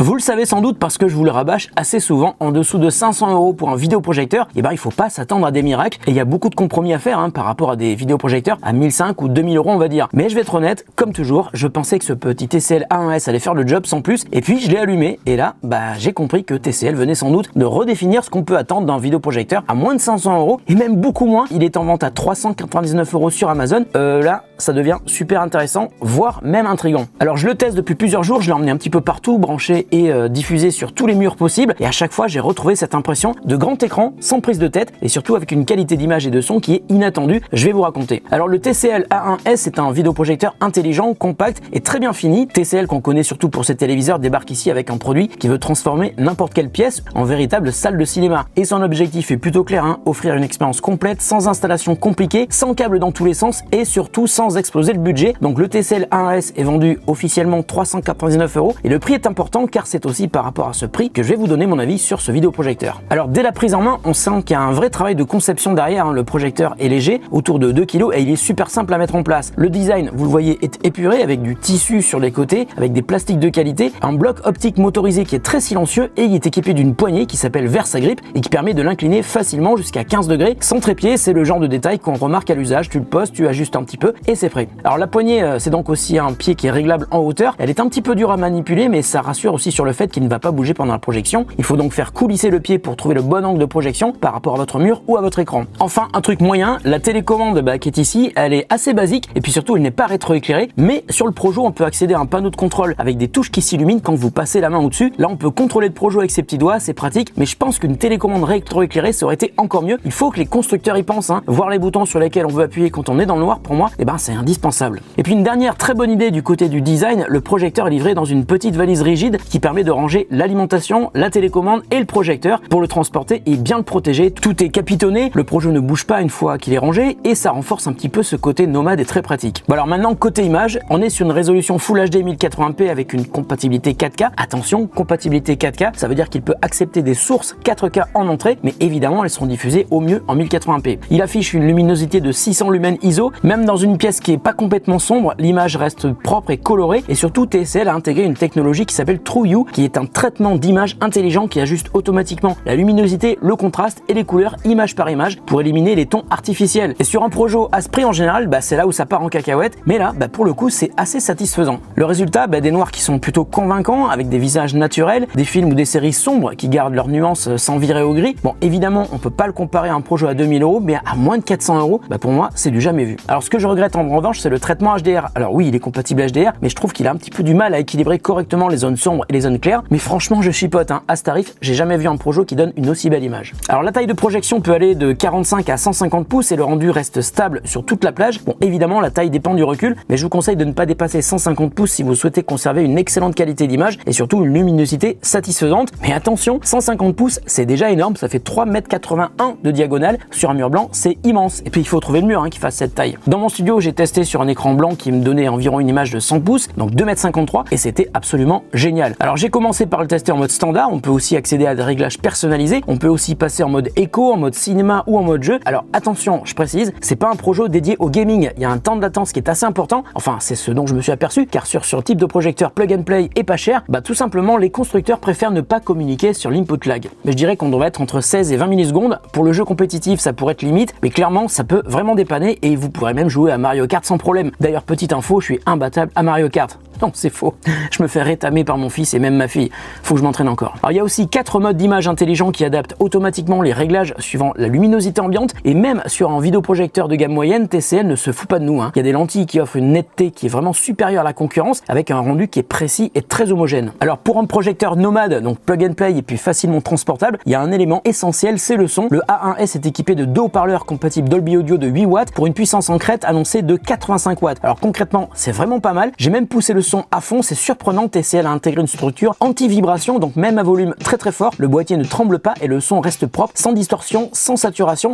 Vous le savez sans doute parce que je vous le rabâche assez souvent, en dessous de 500 € pour un vidéoprojecteur, et ben il faut pas s'attendre à des miracles et il y a beaucoup de compromis à faire par rapport à des vidéoprojecteurs à 1500 ou 2000 € on va dire. Mais je vais être honnête, comme toujours, je pensais que ce petit TCL A1S allait faire le job sans plus et puis je l'ai allumé et là j'ai compris que TCL venait sans doute de redéfinir ce qu'on peut attendre d'un vidéoprojecteur à moins de 500 € et même beaucoup moins. Il est en vente à 399 € sur Amazon. Là ça devient super intéressant, voire même intriguant. Alors je le teste depuis plusieurs jours, je l'ai emmené un petit peu partout, branché et diffusé sur tous les murs possibles et à chaque fois j'ai retrouvé cette impression de grand écran sans prise de tête et surtout avec une qualité d'image et de son qui est inattendue. Je vais vous raconter. Alors le TCL A1S est un vidéoprojecteur intelligent, compact et très bien fini. TCL qu'on connaît surtout pour ses téléviseurs débarque ici avec un produit qui veut transformer n'importe quelle pièce en véritable salle de cinéma. Et son objectif est plutôt clair, offrir une expérience complète, sans installation compliquée, sans câble dans tous les sens et surtout sans exploser le budget. Donc le TCL A1S est vendu officiellement 399 € et le prix est important car c'est aussi par rapport à ce prix que je vais vous donner mon avis sur ce vidéoprojecteur. Alors dès la prise en main, on sent qu'il y a un vrai travail de conception derrière. Le projecteur est léger, autour de 2 kg et il est super simple à mettre en place. Le design, vous le voyez, est épuré avec du tissu sur les côtés, avec des plastiques de qualité, un bloc optique motorisé qui est très silencieux et il est équipé d'une poignée qui s'appelle VersaGrip et qui permet de l'incliner facilement jusqu'à 15 degrés sans trépied. C'est le genre de détail qu'on remarque à l'usage. Tu le poses, tu ajustes un petit peu et c'est prêt. Alors la poignée, c'est donc aussi un pied qui est réglable en hauteur. Elle est un petit peu dure à manipuler mais ça rassure aussi sur le fait qu'il ne va pas bouger pendant la projection. Il faut donc faire coulisser le pied pour trouver le bon angle de projection par rapport à votre mur ou à votre écran. Enfin, un truc moyen, la télécommande qui est ici, elle est assez basique et puis surtout elle n'est pas rétroéclairée, mais sur le Projo on peut accéder à un panneau de contrôle avec des touches qui s'illuminent quand vous passez la main au-dessus. Là on peut contrôler le Projo avec ses petits doigts, c'est pratique, mais je pense qu'une télécommande rétroéclairée ça aurait été encore mieux. Il faut que les constructeurs y pensent, voir les boutons sur lesquels on veut appuyer quand on est dans le noir, pour moi, c'est indispensable. Et puis une dernière très bonne idée du côté du design, le projecteur est livré dans une petite valise rigide qui permet de ranger l'alimentation, la télécommande et le projecteur pour le transporter et bien le protéger. Tout est capitonné, le Projo ne bouge pas une fois qu'il est rangé et ça renforce un petit peu ce côté nomade et très pratique. Bon alors maintenant côté image, on est sur une résolution Full HD 1080p avec une compatibilité 4K. Attention, compatibilité 4K, ça veut dire qu'il peut accepter des sources 4K en entrée, mais évidemment elles seront diffusées au mieux en 1080p. Il affiche une luminosité de 600 lumens ISO, même dans une pièce qui est pas complètement sombre, l'image reste propre et colorée et surtout TCL a intégré une technologie qui s'appelle TrueHue, qui est un traitement d'image intelligent qui ajuste automatiquement la luminosité, le contraste et les couleurs image par image pour éliminer les tons artificiels. Et sur un Projo à ce prix en général, c'est là où ça part en cacahuète, mais là pour le coup c'est assez satisfaisant. Le résultat, des noirs qui sont plutôt convaincants avec des visages naturels, des films ou des séries sombres qui gardent leurs nuances sans virer au gris. Bon évidemment on peut pas le comparer à un Projo à 2000 €, mais à moins de 400 €, pour moi c'est du jamais vu. Alors ce que je regrette en revanche c'est le traitement HDR. Alors oui il est compatible HDR, mais je trouve qu'il a un petit peu du mal à équilibrer correctement les zones sombres et les zones claires, mais franchement je chipote, à ce tarif j'ai jamais vu un Projo qui donne une aussi belle image. Alors la taille de projection peut aller de 45 à 150 pouces et le rendu reste stable sur toute la plage. Bon évidemment la taille dépend du recul, mais je vous conseille de ne pas dépasser 150 pouces si vous souhaitez conserver une excellente qualité d'image et surtout une luminosité satisfaisante. Mais attention, 150 pouces c'est déjà énorme, ça fait 3,81 m de diagonale sur un mur blanc, c'est immense. Et puis il faut trouver le mur qui fasse cette taille. Dans mon studio j'ai testé sur un écran blanc qui me donnait environ une image de 100 pouces, donc 2,53 m et c'était absolument génial. Alors j'ai commencé par le tester en mode standard, on peut aussi accéder à des réglages personnalisés, on peut aussi passer en mode éco, en mode cinéma ou en mode jeu. Alors attention, je précise, c'est pas un Projo dédié au gaming, il y a un temps de latence qui est assez important, enfin c'est ce dont je me suis aperçu, car sur ce type de projecteur plug and play et pas cher, tout simplement les constructeurs préfèrent ne pas communiquer sur l'input lag. Mais je dirais qu'on devrait être entre 16 et 20 millisecondes. Pour le jeu compétitif ça pourrait être limite, mais clairement ça peut vraiment dépanner et vous pourrez même jouer à Mario Kart sans problème. D'ailleurs petite info, je suis imbattable à Mario Kart. Non, c'est faux. Je me fais rétamer par mon fils et même ma fille. Faut que je m'entraîne encore. Alors il y a aussi 4 modes d'image intelligents qui adaptent automatiquement les réglages suivant la luminosité ambiante et même sur un vidéoprojecteur de gamme moyenne, TCL ne se fout pas de nous. Il y a des lentilles qui offrent une netteté qui est vraiment supérieure à la concurrence avec un rendu qui est précis et très homogène. Alors pour un projecteur nomade, donc plug and play et puis facilement transportable, il y a un élément essentiel, c'est le son. Le A1S est équipé de 2 haut-parleurs compatibles Dolby Audio de 8 watts pour une puissance en crête annoncée de 85 watts. Alors concrètement, c'est vraiment pas mal. J'ai même poussé le son à fond, c'est surprenant. TCL a intégré une structure anti-vibration, donc même à volume très très fort, le boîtier ne tremble pas et le son reste propre, sans distorsion, sans saturation.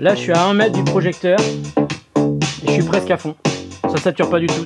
Là je suis à 1 mètre du projecteur et je suis presque à fond, ça sature pas du tout.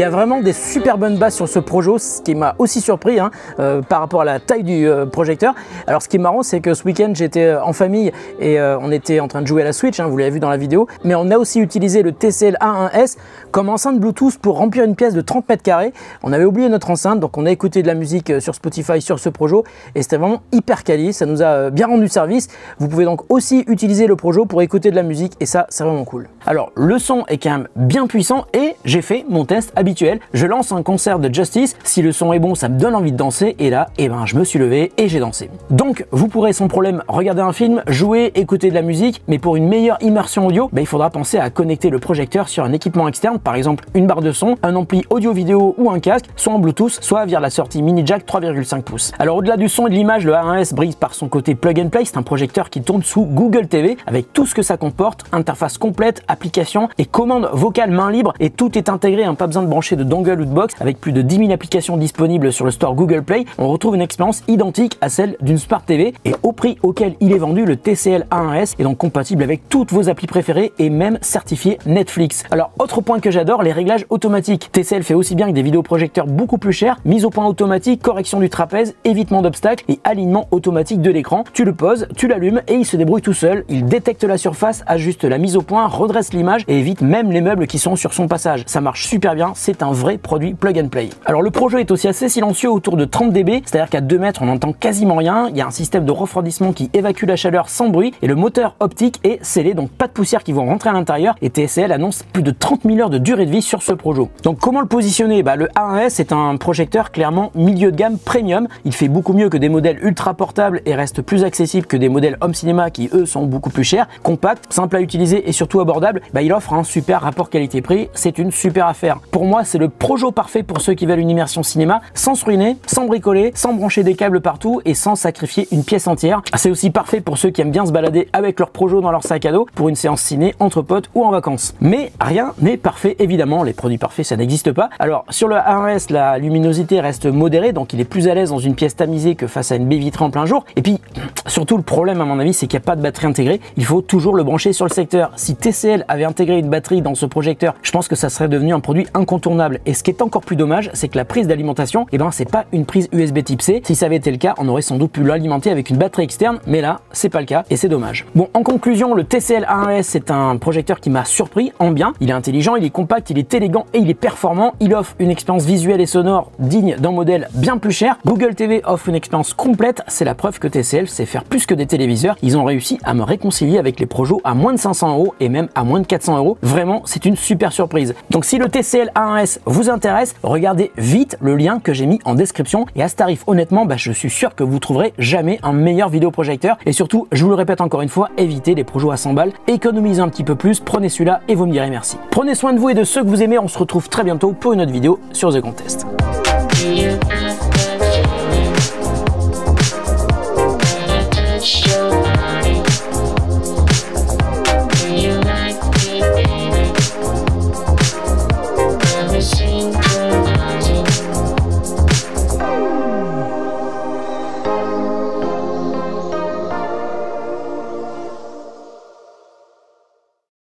y a vraiment des super bonnes bases sur ce Projo, ce qui m'a aussi surpris par rapport à la taille du projecteur. Alors ce qui est marrant, c'est que ce week-end j'étais en famille et on était en train de jouer à la Switch, vous l'avez vu dans la vidéo, mais on a aussi utilisé le TCL A1S comme enceinte Bluetooth pour remplir une pièce de 30 mètres carrés. On avait oublié notre enceinte, donc on a écouté de la musique sur Spotify sur ce Projo et c'était vraiment hyper quali, ça nous a bien rendu service. Vous pouvez donc aussi utiliser le Projo pour écouter de la musique et ça c'est vraiment cool. Alors le son est quand même bien puissant et j'ai fait mon test habituel. Je lance un concert de Justice, si le son est bon ça me donne envie de danser et là je me suis levé et j'ai dansé. Donc vous pourrez sans problème regarder un film, jouer, écouter de la musique, mais pour une meilleure immersion audio, il faudra penser à connecter le projecteur sur un équipement externe, par exemple une barre de son, un ampli audio-vidéo ou un casque, soit en Bluetooth, soit via la sortie mini jack 3,5 pouces. Alors au-delà du son et de l'image, le A1S brille par son côté plug and play, c'est un projecteur qui tourne sous Google TV avec tout ce que ça comporte, interface complète, application et commande vocale main libre et tout est intégré, pas besoin de brancher de dongle ou de box. Avec plus de 10 000 applications disponibles sur le store Google Play, on retrouve une expérience identique à celle d'une Smart TV et au prix auquel il est vendu, le TCL A1S est donc compatible avec toutes vos applis préférées et même certifié Netflix. Alors autre point que j'adore, les réglages automatiques. TCL fait aussi bien que des vidéoprojecteurs beaucoup plus chers, mise au point automatique, correction du trapèze, évitement d'obstacles et alignement automatique de l'écran. Tu le poses, tu l'allumes et il se débrouille tout seul. Il détecte la surface, ajuste la mise au point, redresse l'image et évite même les meubles qui sont sur son passage. Ça marche super bien, c'est un vrai produit plug and play. Alors le Projo est aussi assez silencieux, autour de 30 dB, c'est-à-dire qu'à 2 mètres on n'entend quasiment rien. Il y a un système de refroidissement qui évacue la chaleur sans bruit et le moteur optique est scellé, donc pas de poussière qui vont rentrer à l'intérieur et TCL annonce plus de 30 000 heures de durée de vie sur ce Projo. Donc comment le positionner? Le A1S est un projecteur clairement milieu de gamme premium. Il fait beaucoup mieux que des modèles ultra portables et reste plus accessible que des modèles home cinéma qui eux sont beaucoup plus chers. Compact, simple à utiliser et surtout abordable, il offre un super rapport qualité-prix, c'est une super affaire. Pour moi c'est le Projo parfait pour ceux qui veulent une immersion cinéma sans se ruiner, sans bricoler, sans brancher des câbles partout et sans sacrifier une pièce entière. C'est aussi parfait pour ceux qui aiment bien se balader avec leur Projo dans leur sac à dos pour une séance ciné entre potes ou en vacances. Mais rien n'est parfait évidemment, les produits parfaits ça n'existe pas. Alors sur le A1S la luminosité reste modérée, donc il est plus à l'aise dans une pièce tamisée que face à une baie vitrée en plein jour. Et puis surtout le problème à mon avis c'est qu'il n'y a pas de batterie intégrée, il faut toujours le brancher sur le secteur. Si TCL avait intégré une batterie dans ce projecteur, je pense que ça serait devenu un produit incontournable. Et ce qui est encore plus dommage, c'est que la prise d'alimentation, c'est pas une prise USB type C. Si ça avait été le cas, on aurait sans doute pu l'alimenter avec une batterie externe, mais là, c'est pas le cas et c'est dommage. Bon, en conclusion, le TCL A1S c'est un projecteur qui m'a surpris en bien. Il est intelligent, il est compact, il est élégant et il est performant. Il offre une expérience visuelle et sonore digne d'un modèle bien plus cher. Google TV offre une expérience complète. C'est la preuve que TCL sait faire plus que des téléviseurs. Ils ont réussi à me réconcilier avec les Projo à moins de 500 € et même à moins de 400 €. Vraiment, c'est une super surprise. Donc si le TCL A1S vous intéresse, regardez vite le lien que j'ai mis en description et à ce tarif, honnêtement, je suis sûr que vous trouverez jamais un meilleur vidéoprojecteur et surtout, je vous le répète encore une fois, évitez les Projo à 100 balles, économisez un petit peu plus, prenez celui-là et vous me direz merci. Prenez soin de vous et de ceux que vous aimez, on se retrouve très bientôt pour une autre vidéo sur The Contest.